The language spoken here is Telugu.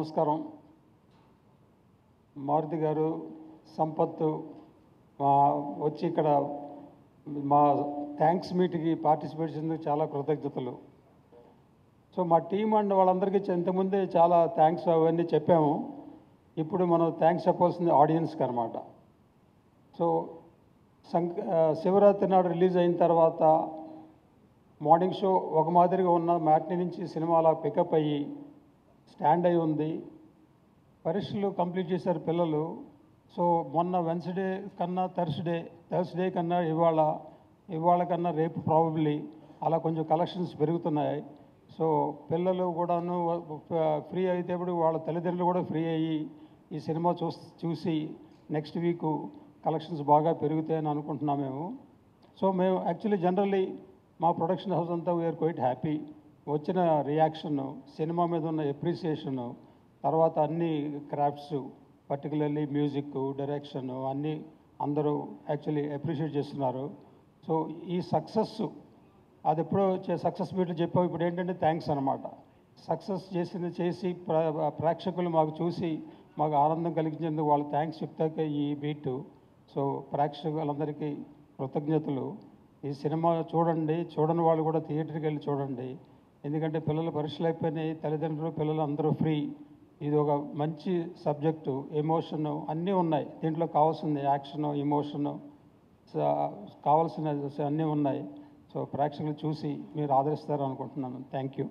నమస్కారం. మారుతి గారు, సంపత్తు వచ్చి ఇక్కడ మా థ్యాంక్స్ మీట్కి పార్టిసిపేట్ చేసినందుకు చాలా కృతజ్ఞతలు. సో మా టీం అండ్ వాళ్ళందరికీ ఇంతకుముందే చాలా థ్యాంక్స్ అవన్నీ చెప్పాము. ఇప్పుడు మనం థ్యాంక్స్ చెప్పాల్సింది ఆడియన్స్కి అనమాట. సో శివరాత్రి నాడు రిలీజ్ అయిన తర్వాత మార్నింగ్ షో ఒక మాదిరిగా ఉన్న మ్యాట్నీ నుంచి సినిమా అలా పికప్ అయ్యి స్టాండ్ అయి ఉంది. పరీక్షలు కంప్లీట్ చేశారు పిల్లలు. సో మొన్న వెన్స్డే కన్నా థర్స్డే కన్నా ఇవాళ కన్నా రేపు ప్రాబబ్లీ అలా కొంచెం కలెక్షన్స్ పెరుగుతున్నాయి. సో పిల్లలు కూడాను ఫ్రీ అయితేప్పుడు వాళ్ళ తల్లిదండ్రులు కూడా ఫ్రీ అయ్యి ఈ సినిమా చూసి నెక్స్ట్ వీక్ కలెక్షన్స్ బాగా పెరుగుతాయని అనుకుంటున్నాం మేము. సో మేము యాక్చువల్లీ జనరల్లీ మా ప్రొడక్షన్ హౌస్ అంతా వీఆర్ క్వైట్ హ్యాపీ. వచ్చిన రియాక్షను, సినిమా మీద ఉన్న ఎప్రిసియేషను, తర్వాత అన్ని క్రాఫ్ట్స్, పర్టికులర్లీ మ్యూజిక్, డైరెక్షన్ అన్నీ అందరూ యాక్చువల్లీ అప్రిషియేట్ చేస్తున్నారు. సో ఈ సక్సెస్ అది ఎప్పుడో సక్సెస్ మీట్లు చెప్పాము. ఇప్పుడు ఏంటంటే థ్యాంక్స్ అనమాట. సక్సెస్ చేసి ప్రేక్షకులు మాకు చూసి మాకు ఆనందం కలిగించేందుకు వాళ్ళు థ్యాంక్స్ చెప్తాక ఈ మీటు. సో ప్రేక్షకులందరికీ కృతజ్ఞతలు. ఈ సినిమా చూడని వాళ్ళు కూడా థియేటర్కి వెళ్ళి చూడండి. ఎందుకంటే పిల్లల పరీక్షలు అయిపోయినాయి, తల్లిదండ్రులు పిల్లలు అందరూ ఫ్రీ. ఇది ఒక మంచి సబ్జెక్టు, ఎమోషను అన్నీ ఉన్నాయి దీంట్లో. కావాల్సింది యాక్షను, ఎమోషను కావాల్సిన అన్నీ ఉన్నాయి. సో ప్రేక్షకులు చూసి మీరు ఆదరిస్తారు అనుకుంటున్నాను. Thank you.